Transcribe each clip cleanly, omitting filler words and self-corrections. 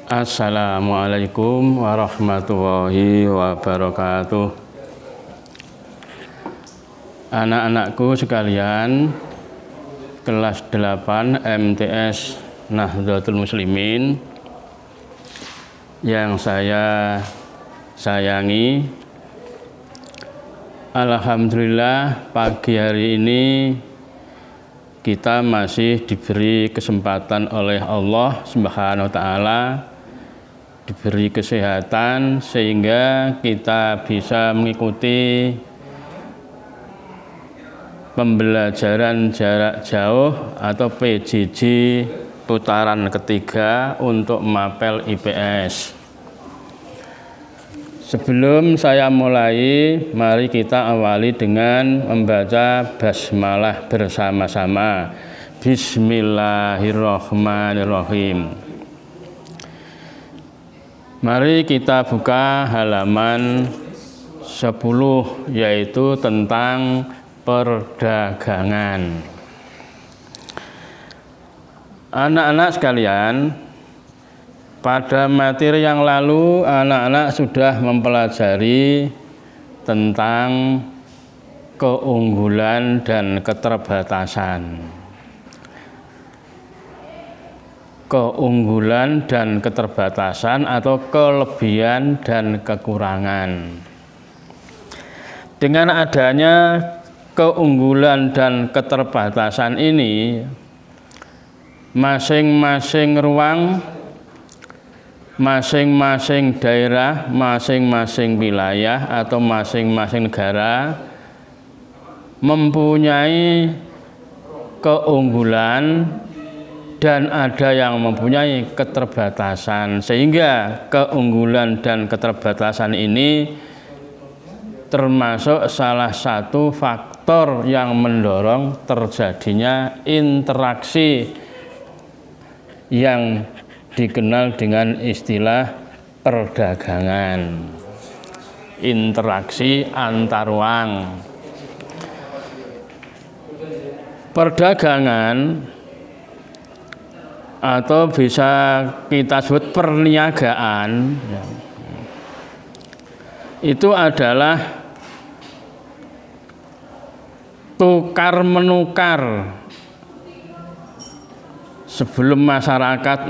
Assalamualaikum warahmatullahi wabarakatuh. Anak-anakku sekalian, kelas 8 MTS Nahdlatul Muslimin yang saya sayangi, alhamdulillah pagi hari ini kita masih diberi kesempatan oleh Allah Subhanahu wa taala, diberi kesehatan sehingga kita bisa mengikuti pembelajaran jarak jauh atau PJJ putaran ketiga untuk mapel IPS. Sebelum saya mulai, mari kita awali dengan membaca basmalah bersama-sama. Bismillahirrahmanirrahim. Mari kita buka halaman 10, yaitu tentang perdagangan. Anak-anak sekalian, pada materi yang lalu anak-anak sudah mempelajari tentang keunggulan dan keterbatasan. Keunggulan dan keterbatasan atau kelebihan dan kekurangan. Dengan adanya keunggulan dan keterbatasan ini, masing-masing ruang, masing-masing daerah, masing-masing wilayah atau masing-masing negara mempunyai keunggulan dan ada yang mempunyai keterbatasan, sehingga keunggulan dan keterbatasan ini termasuk salah satu faktor yang mendorong terjadinya interaksi yang dikenal dengan istilah perdagangan, interaksi antar ruang. Perdagangan atau bisa kita sebut perniagaan itu adalah tukar menukar. Sebelum masyarakat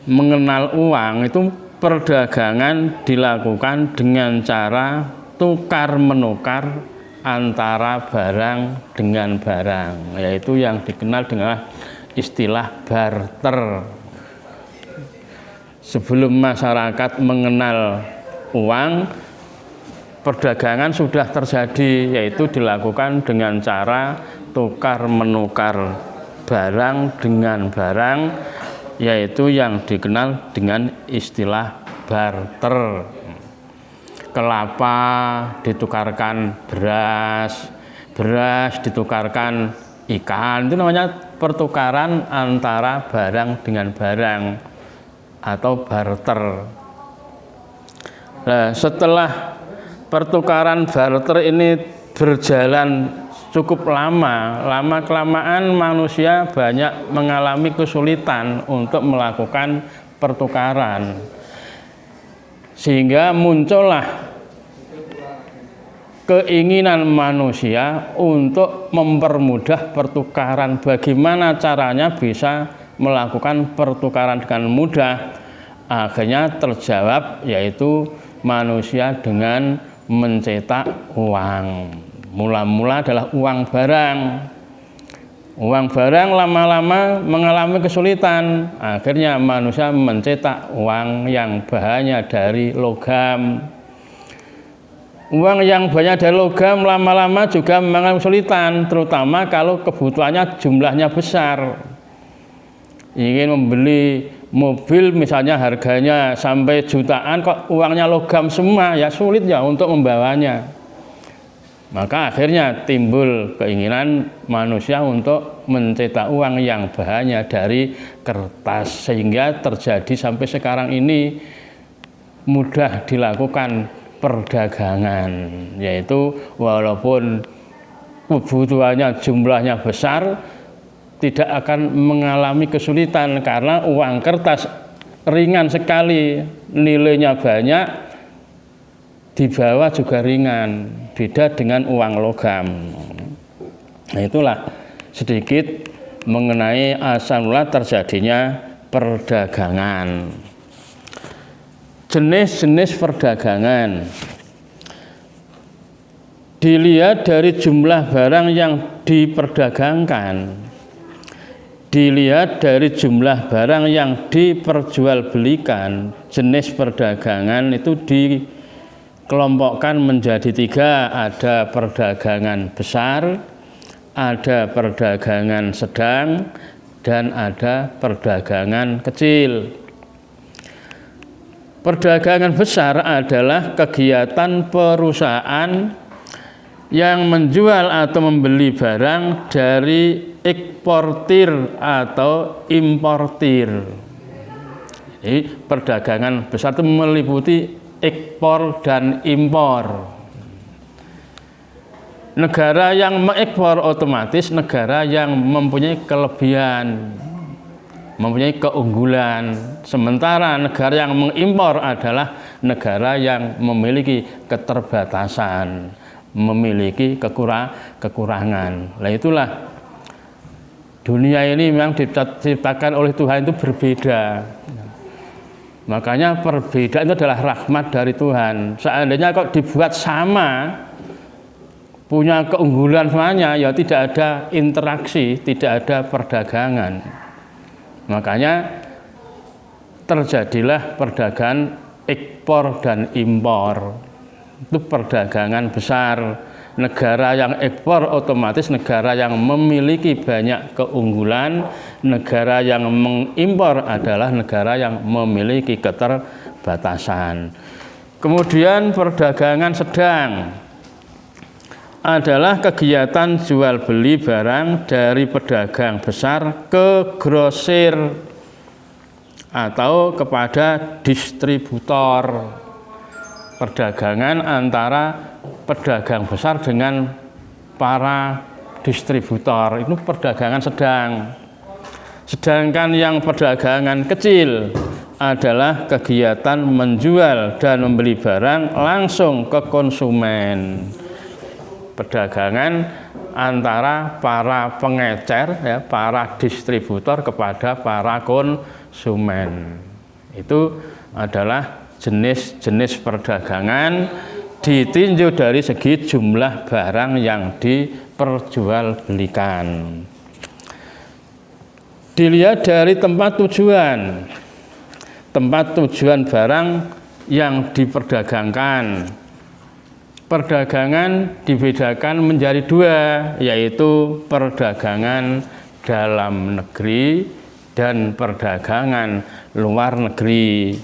mengenal uang, itu perdagangan dilakukan dengan cara tukar menukar antara barang dengan barang, yaitu yang dikenal dengan istilah barter. Sebelum masyarakat mengenal uang, perdagangan sudah terjadi, yaitu dilakukan dengan cara tukar menukar barang dengan barang, yaitu yang dikenal dengan istilah barter. Kelapa ditukarkan beras, beras ditukarkan ikan, itu namanya pertukaran antara barang dengan barang atau barter. Nah, setelah pertukaran barter ini berjalan cukup lama kelamaan manusia banyak mengalami kesulitan untuk melakukan pertukaran, sehingga muncullah keinginan manusia untuk mempermudah pertukaran. Bagaimana caranya bisa melakukan pertukaran dengan mudah? Akhirnya terjawab, yaitu manusia dengan mencetak uang. Mula-mula adalah uang barang. Uang barang lama-lama mengalami kesulitan. Akhirnya manusia mencetak uang yang bahannya dari logam. Uang yang banyak dari logam lama-lama juga mengalami kesulitan, terutama kalau kebutuhannya jumlahnya besar. Ingin membeli mobil misalnya harganya sampai jutaan, kok uangnya logam semua, ya sulit ya untuk membawanya. Maka akhirnya timbul keinginan manusia untuk mencetak uang yang bahannya dari kertas, sehingga terjadi sampai sekarang ini mudah dilakukan perdagangan, yaitu walaupun kebutuhannya jumlahnya besar, tidak akan mengalami kesulitan karena uang kertas ringan sekali, nilainya banyak, dibawa juga ringan, beda dengan uang logam. Nah, itulah sedikit mengenai asal mula terjadinya perdagangan. Jenis-jenis perdagangan dilihat dari jumlah barang yang diperdagangkan, dilihat dari jumlah barang yang diperjualbelikan. Jenis perdagangan itu dikelompokkan menjadi 3, ada perdagangan besar, ada perdagangan sedang, dan ada perdagangan kecil. Perdagangan besar adalah kegiatan perusahaan yang menjual atau membeli barang dari eksportir atau importir. Jadi perdagangan besar itu meliputi ekspor dan impor. Negara yang mengekspor otomatis negara yang mempunyai kelebihan, mempunyai keunggulan. Sementara negara yang mengimpor adalah negara yang memiliki keterbatasan, memiliki kekurangan. Nah, itulah dunia ini memang diciptakan oleh Tuhan itu berbeda. Makanya perbedaan itu adalah rahmat dari Tuhan. Seandainya kok dibuat sama, punya keunggulan semuanya, ya tidak ada interaksi, tidak ada perdagangan. Makanya terjadilah perdagangan ekspor dan impor. Itu perdagangan besar. Negara yang ekspor otomatis negara yang memiliki banyak keunggulan. Negara yang mengimpor adalah negara yang memiliki keterbatasan. Kemudian perdagangan sedang adalah kegiatan jual beli barang dari pedagang besar ke grosir atau kepada distributor. Perdagangan antara pedagang besar dengan para distributor itu perdagangan sedang. Sedangkan yang perdagangan kecil adalah kegiatan menjual dan membeli barang langsung ke konsumen. Perdagangan antara para pengecer, ya, para distributor kepada para konsumen. Itu adalah jenis-jenis perdagangan ditinjau dari segi jumlah barang yang diperjualbelikan. Dilihat dari tempat tujuan. Tempat tujuan barang yang diperdagangkan. Perdagangan dibedakan menjadi 2, yaitu perdagangan dalam negeri dan perdagangan luar negeri.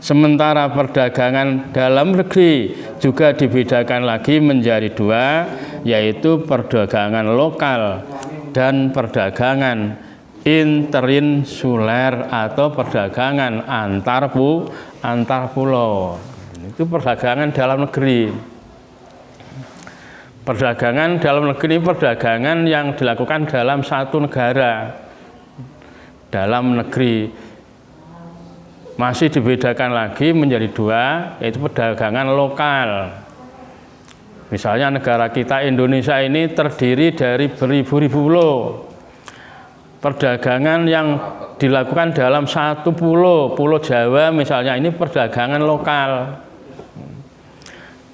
Sementara perdagangan dalam negeri juga dibedakan lagi menjadi 2, yaitu perdagangan lokal dan perdagangan interinsuler atau perdagangan antar pulau. Itu perdagangan dalam negeri. Perdagangan dalam negeri perdagangan yang dilakukan dalam satu negara. Dalam negeri masih dibedakan lagi menjadi 2, yaitu perdagangan lokal. Misalnya negara kita Indonesia ini terdiri dari beribu-ribu pulau. Perdagangan yang dilakukan dalam satu pulau, Pulau Jawa misalnya, ini perdagangan lokal.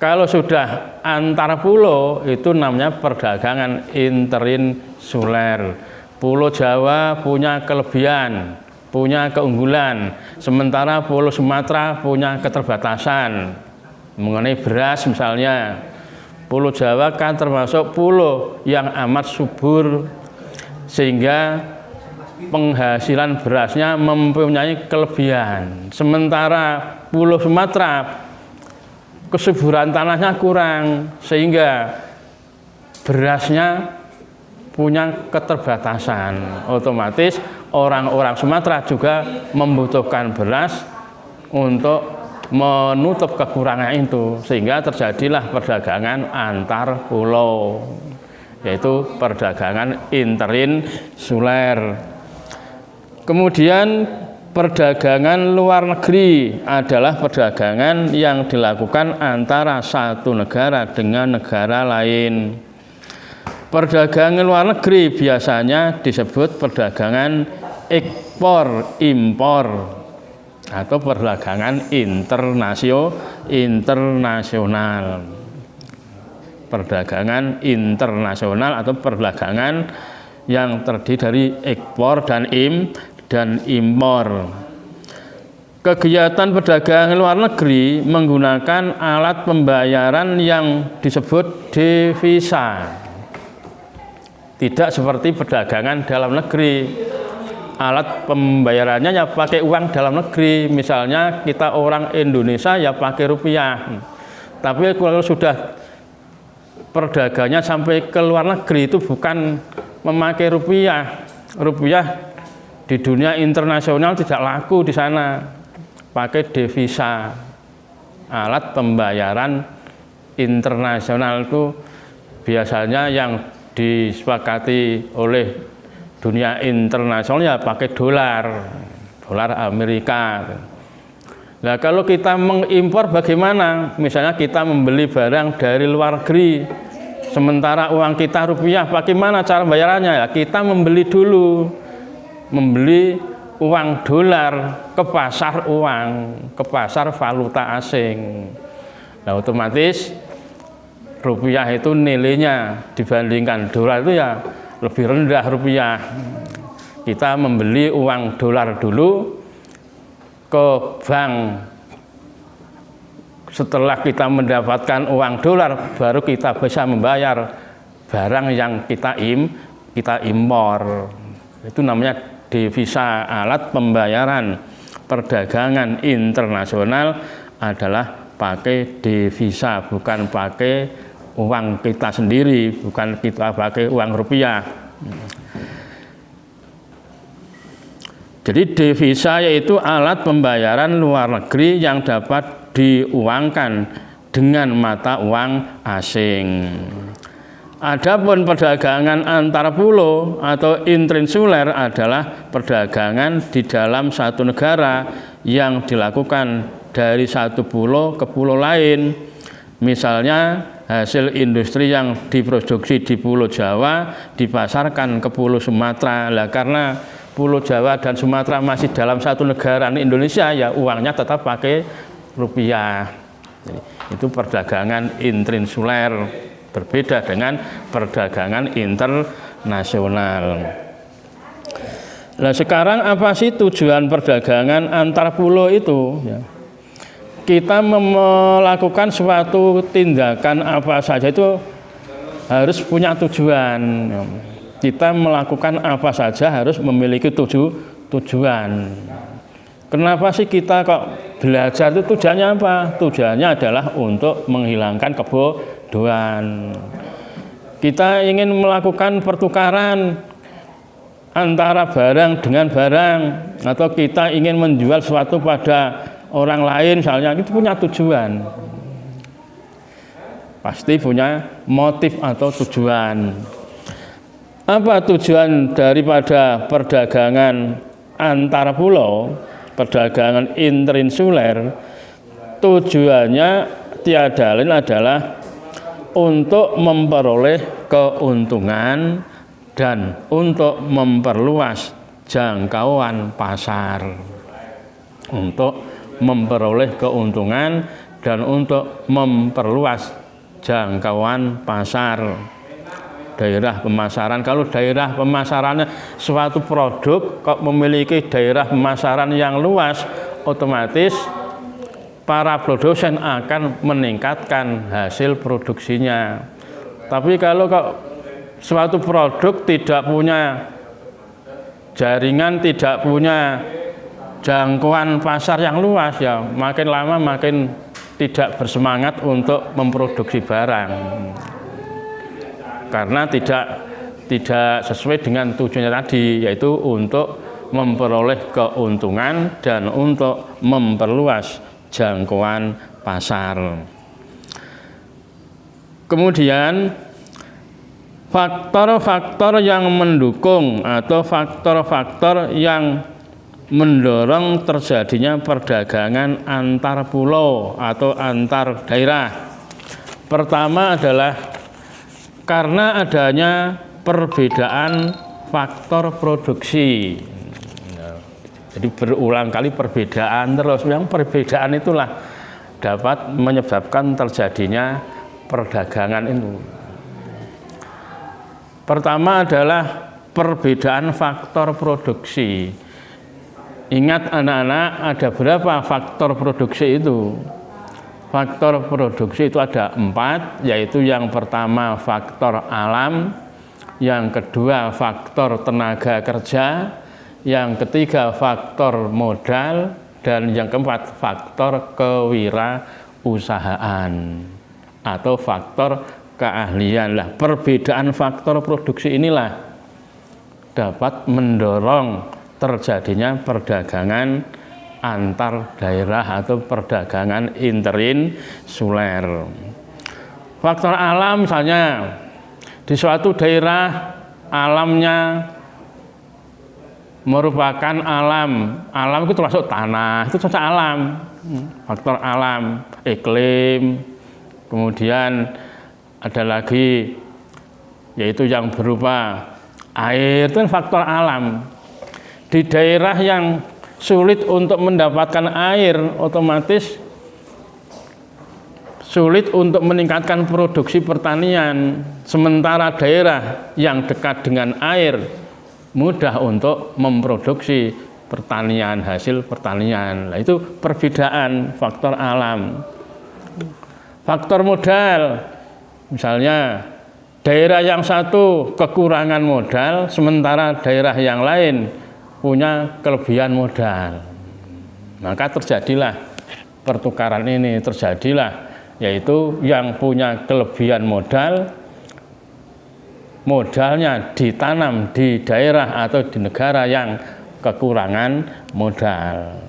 Kalau sudah antar pulau itu namanya perdagangan interinsuler. Pulau Jawa punya kelebihan, punya keunggulan, sementara Pulau Sumatera punya keterbatasan. Mengenai beras misalnya, Pulau Jawa kan termasuk pulau yang amat subur sehingga penghasilan berasnya mempunyai kelebihan. Sementara Pulau Sumatera kesuburan tanahnya kurang sehingga berasnya punya keterbatasan. Otomatis orang-orang Sumatera juga membutuhkan beras untuk menutup kekurangan itu, sehingga terjadilah perdagangan antar pulau, yaitu perdagangan interinsuler. Kemudian Perdagangan luar negeri adalah perdagangan yang dilakukan antara satu negara dengan negara lain. Perdagangan luar negeri biasanya disebut perdagangan ekspor impor atau perdagangan internasional. Perdagangan internasional atau perdagangan yang terdiri dari ekspor dan impor. Kegiatan perdagangan luar negeri menggunakan alat pembayaran yang disebut devisa. Tidak seperti perdagangan dalam negeri. Alat pembayarannya ya pakai uang dalam negeri. Misalnya kita orang Indonesia ya pakai rupiah. Tapi kalau sudah perdagangnya sampai ke luar negeri itu bukan memakai rupiah. Rupiah di dunia internasional tidak laku di sana, pakai devisa. Alat pembayaran internasional itu biasanya yang disepakati oleh dunia internasional ya pakai dolar Amerika. Nah, kalau kita mengimpor bagaimana? Misalnya kita membeli barang dari luar negeri, sementara uang kita rupiah, bagaimana cara bayarannya? Ya, kita membeli uang dolar ke pasar valuta asing. Nah, otomatis rupiah itu nilainya dibandingkan dolar itu ya lebih rendah rupiah. Kita membeli uang dolar dulu ke bank. Setelah kita mendapatkan uang dolar, baru kita bisa membayar barang yang kita impor. Itu namanya devisa. Alat pembayaran perdagangan internasional adalah pakai devisa, bukan pakai uang kita sendiri, bukan kita pakai uang rupiah. Jadi devisa yaitu alat pembayaran luar negeri yang dapat diuangkan dengan mata uang asing. Adapun perdagangan antar pulau atau interinsuler adalah perdagangan di dalam satu negara yang dilakukan dari satu pulau ke pulau lain. Misalnya hasil industri yang diproduksi di Pulau Jawa dipasarkan ke Pulau Sumatera. Lah, karena Pulau Jawa dan Sumatera masih dalam satu negara Indonesia, ya uangnya tetap pakai rupiah. Jadi, itu perdagangan interinsuler, berbeda dengan perdagangan internasional. Nah, sekarang apa sih tujuan perdagangan antar pulau itu? Ya. Kita melakukan suatu tindakan apa saja itu harus punya tujuan. Kita melakukan apa saja harus memiliki tujuan. Kenapa sih kita kok belajar itu tujuannya apa? Tujuannya adalah untuk menghilangkan kebodohan. Kita ingin melakukan pertukaran antara barang dengan barang, atau kita ingin menjual sesuatu pada orang lain misalnya, itu punya tujuan. Pasti punya motif atau tujuan. Apa tujuan daripada perdagangan antar pulau, perdagangan interinsuler? Tujuannya tiada lain adalah untuk memperoleh keuntungan dan untuk memperluas jangkauan pasar. Untuk memperoleh keuntungan dan untuk memperluas jangkauan pasar. Daerah pemasaran, kalau daerah pemasarannya suatu produk kok memiliki daerah pemasaran yang luas, otomatis para produsen akan meningkatkan hasil produksinya. Tapi kalau kok suatu produk tidak punya jaringan, tidak punya jangkauan pasar yang luas, ya makin lama makin tidak bersemangat untuk memproduksi barang, karena tidak sesuai dengan tujuannya tadi, yaitu untuk memperoleh keuntungan dan untuk memperluas jangkauan pasar. Kemudian faktor-faktor yang mendukung atau faktor-faktor yang mendorong terjadinya perdagangan antar pulau atau antar daerah. Pertama adalah karena adanya perbedaan faktor produksi. Jadi berulang kali perbedaan terus. Yang perbedaan itulah dapat menyebabkan terjadinya perdagangan itu. Pertama adalah perbedaan faktor produksi. Ingat anak-anak, ada berapa faktor produksi itu? Faktor produksi itu ada 4, yaitu yang pertama faktor alam, yang kedua faktor tenaga kerja, yang ketiga faktor modal, dan yang keempat faktor kewirausahaan atau faktor keahlian. Lah, perbedaan faktor produksi inilah dapat mendorong terjadinya perdagangan antar daerah atau perdagangan interinsuler. Faktor alam misalnya di suatu daerah alamnya merupakan alam itu termasuk tanah, itu saja alam. Faktor alam, iklim, kemudian ada lagi yaitu yang berupa air, itu kan faktor alam. Di daerah yang sulit untuk mendapatkan air, otomatis sulit untuk meningkatkan produksi pertanian. Sementara daerah yang dekat dengan air mudah untuk memproduksi pertanian, hasil pertanian. Nah, itu perbedaan faktor alam. Faktor modal, misalnya daerah yang satu kekurangan modal, sementara daerah yang lain punya kelebihan modal, maka terjadilah pertukaran ini, yaitu yang punya kelebihan modalnya ditanam di daerah atau di negara yang kekurangan modal.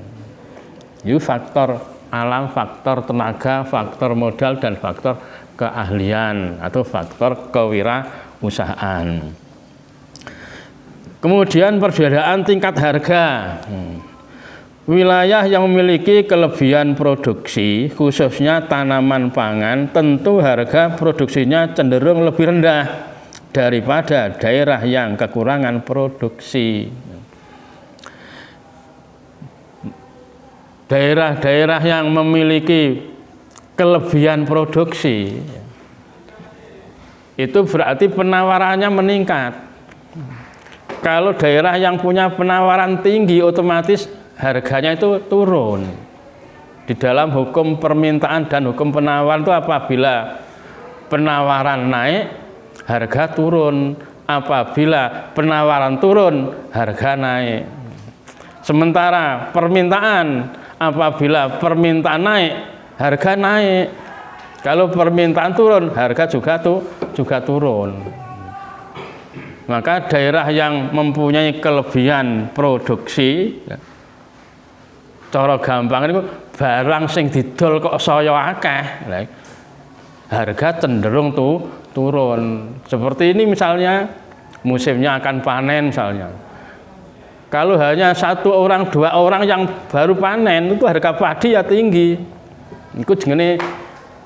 Itu faktor alam, faktor tenaga, faktor modal, dan faktor keahlian atau faktor kewirausahaan. Kemudian perbedaan tingkat harga. Wilayah yang memiliki kelebihan produksi, khususnya tanaman pangan, tentu harga produksinya cenderung lebih rendah daripada daerah yang kekurangan produksi. Daerah-daerah yang memiliki kelebihan produksi itu berarti penawarannya meningkat. Kalau daerah yang punya penawaran tinggi, otomatis harganya itu turun. Di dalam hukum permintaan dan hukum penawaran itu apabila penawaran naik, harga turun. Apabila penawaran turun, harga naik. Sementara permintaan, apabila permintaan naik, harga naik. Kalau permintaan turun, harga juga turun. Maka daerah yang mempunyai kelebihan produksi, cara gampang itu barang sing didol kok saya akeh, harga cenderung turun. Seperti ini misalnya musimnya akan panen misalnya. Kalau hanya 1 orang, 2 orang yang baru panen, itu harga padi ya tinggi. Itu jenenge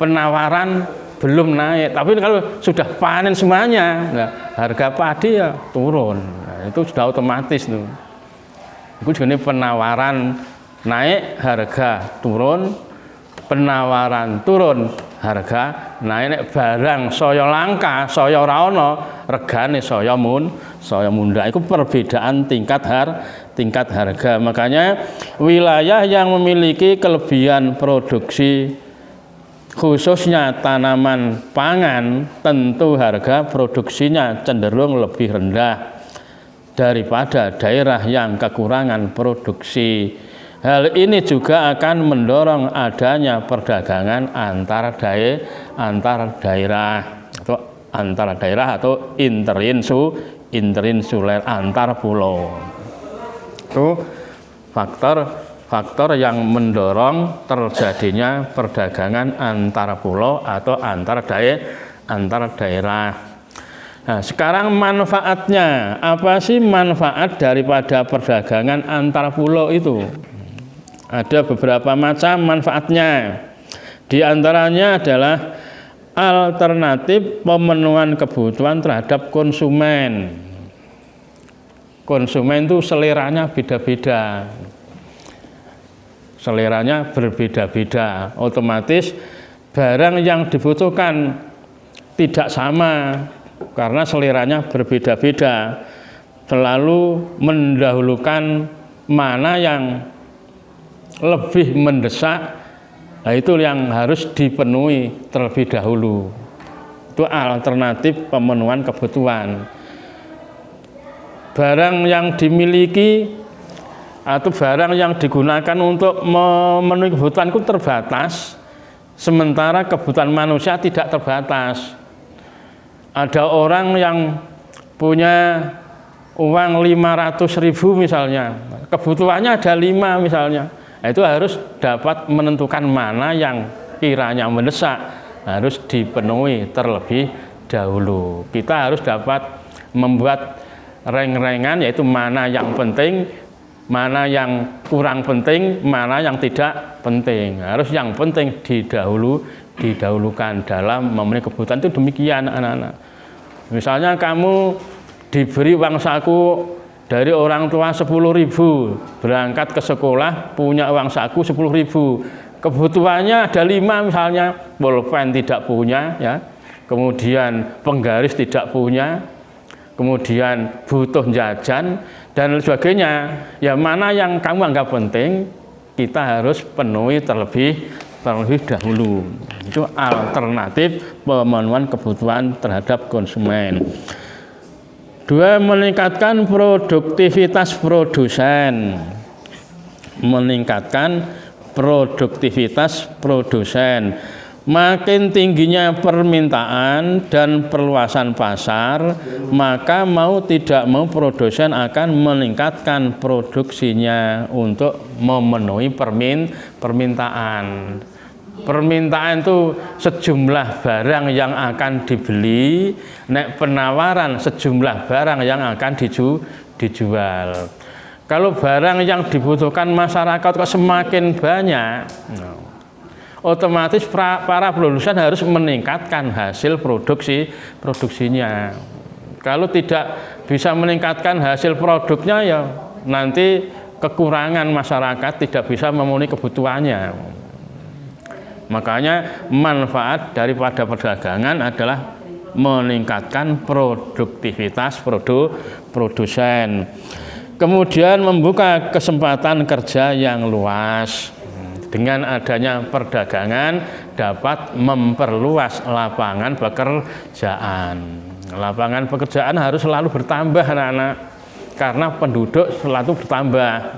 penawaran belum naik. Tapi kalau sudah panen semuanya, nah, harga padi ya turun. Nah, itu sudah otomatis tuh. Itu jenenge penawaran naik, harga turun. Penawaran turun, harga naik. Barang saya langka, saya ora ana, regane saya mundhak. Itu perbedaan tingkat harga. Makanya wilayah yang memiliki kelebihan produksi, khususnya tanaman pangan, tentu harga produksinya cenderung lebih rendah daripada daerah yang kekurangan produksi. Hal ini juga akan mendorong adanya perdagangan antar daerah atau interinsuler, antar pulau. Itu faktor yang mendorong terjadinya perdagangan antar pulau atau antar daerah. Nah, sekarang manfaatnya, apa sih manfaat daripada perdagangan antar pulau itu? Ada beberapa macam manfaatnya. Di antaranya adalah alternatif pemenuhan kebutuhan terhadap konsumen. Konsumen itu seleranya beda-beda. Seleranya berbeda-beda. Otomatis barang yang dibutuhkan tidak sama karena seleranya berbeda-beda. Selalu mendahulukan mana yang lebih mendesak, nah itu yang harus dipenuhi terlebih dahulu. Itu alternatif pemenuhan kebutuhan. Barang yang dimiliki atau barang yang digunakan untuk memenuhi kebutuhan itu terbatas, sementara kebutuhan manusia tidak terbatas. Ada orang yang punya uang 500.000 misalnya, kebutuhannya ada 5 misalnya, itu harus dapat menentukan mana yang kiranya mendesak, harus dipenuhi terlebih dahulu. Kita harus dapat membuat reng-rengan, yaitu mana yang penting, mana yang kurang penting, mana yang tidak penting. Harus yang penting didahulukan dalam memenuhi kebutuhan. Itu demikian anak-anak. Misalnya kamu diberi uang saku dari orang tua 10.000, berangkat ke sekolah punya uang saku 10.000, kebutuhannya ada 5 misalnya, pulpen tidak punya, ya, kemudian penggaris tidak punya, kemudian butuh jajan dan sebagainya. Ya, mana yang kamu anggap penting, kita harus penuhi terlebih dahulu. Itu alternatif pemenuhan kebutuhan terhadap konsumen. 2, meningkatkan produktivitas produsen. Meningkatkan produktivitas produsen. Makin tingginya permintaan dan perluasan pasar, maka mau tidak mau produsen akan meningkatkan produksinya untuk memenuhi permintaan. Permintaan itu sejumlah barang yang akan dibeli, nek penawaran sejumlah barang yang akan dijual. Kalau barang yang dibutuhkan masyarakat kok semakin banyak, otomatis para produsen harus meningkatkan hasil produksinya. Kalau tidak bisa meningkatkan hasil produknya, ya nanti kekurangan masyarakat, tidak bisa memenuhi kebutuhannya. Makanya manfaat daripada perdagangan adalah meningkatkan produktivitas produsen. Kemudian membuka kesempatan kerja yang luas. Dengan adanya perdagangan dapat memperluas lapangan pekerjaan. Lapangan pekerjaan harus selalu bertambah anak-anak, karena penduduk selalu bertambah.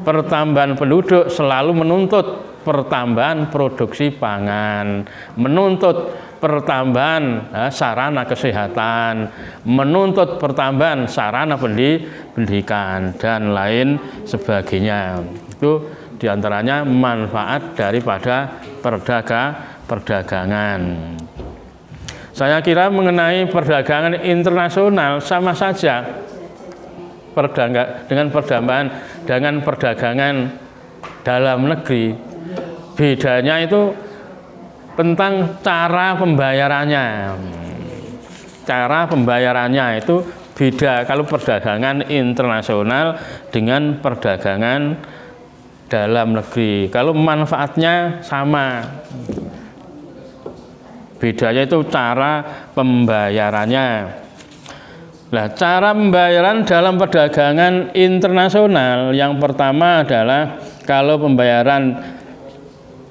Pertambahan penduduk selalu menuntut pertambahan produksi pangan, menuntut pertambahan sarana kesehatan, menuntut pertambahan sarana pendidikan dan lain sebagainya. Itu diantaranya manfaat daripada perdagangan. Saya kira mengenai perdagangan internasional sama saja dengan perdagangan dalam negeri. Bedanya itu tentang cara pembayarannya. Cara pembayarannya itu beda kalau perdagangan internasional dengan perdagangan dalam negeri. Kalau manfaatnya sama, bedanya itu cara pembayarannya. Nah, cara pembayaran dalam perdagangan internasional yang pertama adalah kalau pembayaran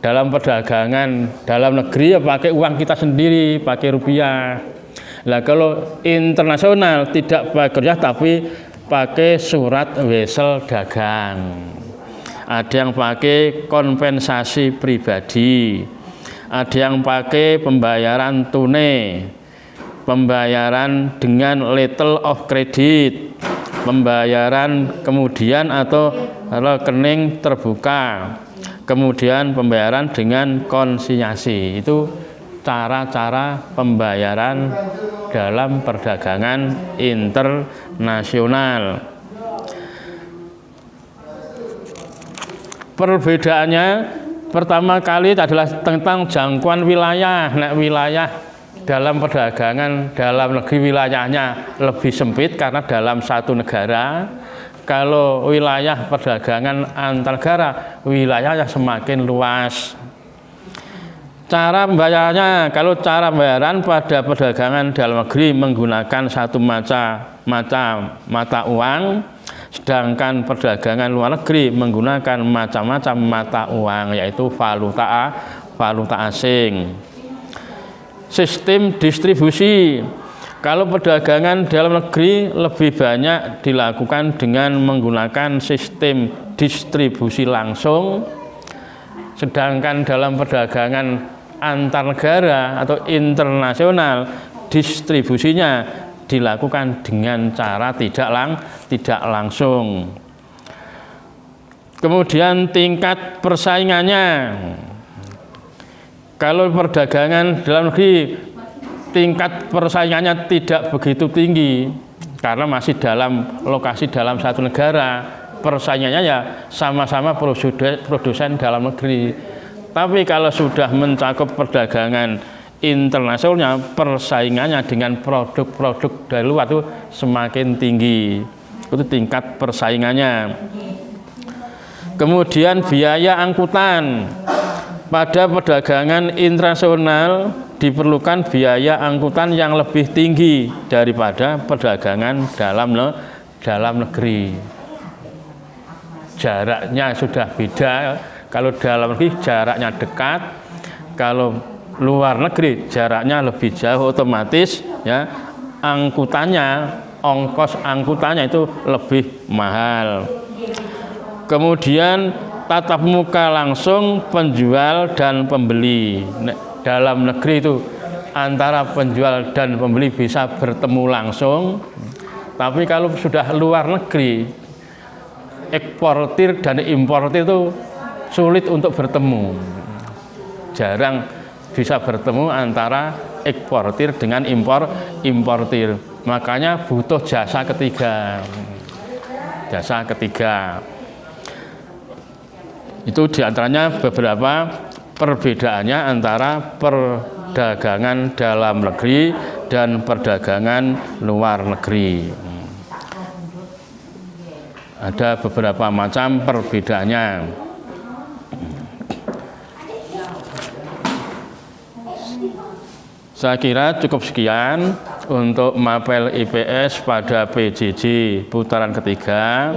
dalam perdagangan dalam negeri ya pakai uang kita sendiri, pakai rupiah. Nah, kalau internasional tidak pakai rupiah tapi pakai surat wesel dagang. Ada yang pakai kompensasi pribadi, ada yang pakai pembayaran tunai, pembayaran dengan letter of credit, pembayaran kemudian atau rekening terbuka, kemudian pembayaran dengan konsinyasi. Itu cara-cara pembayaran dalam perdagangan internasional. Perbedaannya pertama kali adalah tentang jangkauan wilayah. Nah, wilayah dalam perdagangan dalam negeri wilayahnya lebih sempit karena dalam satu negara. Kalau wilayah perdagangan antar negara wilayahnya semakin luas. Cara pembayarannya, kalau cara pembayaran pada perdagangan dalam negeri menggunakan satu mata uang, sedangkan perdagangan luar negeri menggunakan macam-macam mata uang, yaitu valuta asing. Sistem distribusi, kalau perdagangan dalam negeri lebih banyak dilakukan dengan menggunakan sistem distribusi langsung, sedangkan dalam perdagangan antar negara atau internasional distribusinya dilakukan dengan cara tidak langsung. Kemudian tingkat persaingannya, kalau perdagangan dalam negeri tingkat persaingannya tidak begitu tinggi karena masih dalam lokasi dalam satu negara, persaingannya ya sama-sama produsen dalam negeri. Tapi kalau sudah mencakup perdagangan internasionalnya, persaingannya dengan produk-produk dari luar itu semakin tinggi. Itu tingkat persaingannya. Kemudian biaya angkutan. Pada perdagangan internasional diperlukan biaya angkutan yang lebih tinggi daripada perdagangan dalam negeri. Jaraknya sudah beda. Kalau dalam negeri jaraknya dekat, kalau luar negeri jaraknya lebih jauh, otomatis ya ongkos angkutannya itu lebih mahal. Kemudian tatap muka langsung penjual dan pembeli. Dalam negeri itu antara penjual dan pembeli bisa bertemu langsung, tapi kalau sudah luar negeri, eksportir dan importir itu sulit untuk bertemu, jarang bisa bertemu antara eksportir dengan importir. Makanya butuh jasa ketiga. Itu diantaranya beberapa perbedaannya antara perdagangan dalam negeri dan perdagangan luar negeri. Ada beberapa macam perbedaannya. Saya kira cukup sekian untuk mapel IPS pada PJJ putaran ketiga.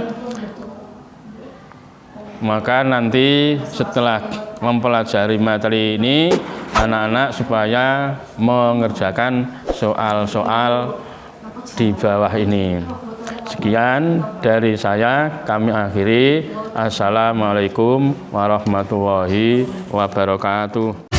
Maka nanti setelah mempelajari materi ini, anak-anak supaya mengerjakan soal-soal di bawah ini. Sekian dari saya, kami akhiri. Assalamualaikum warahmatullahi wabarakatuh.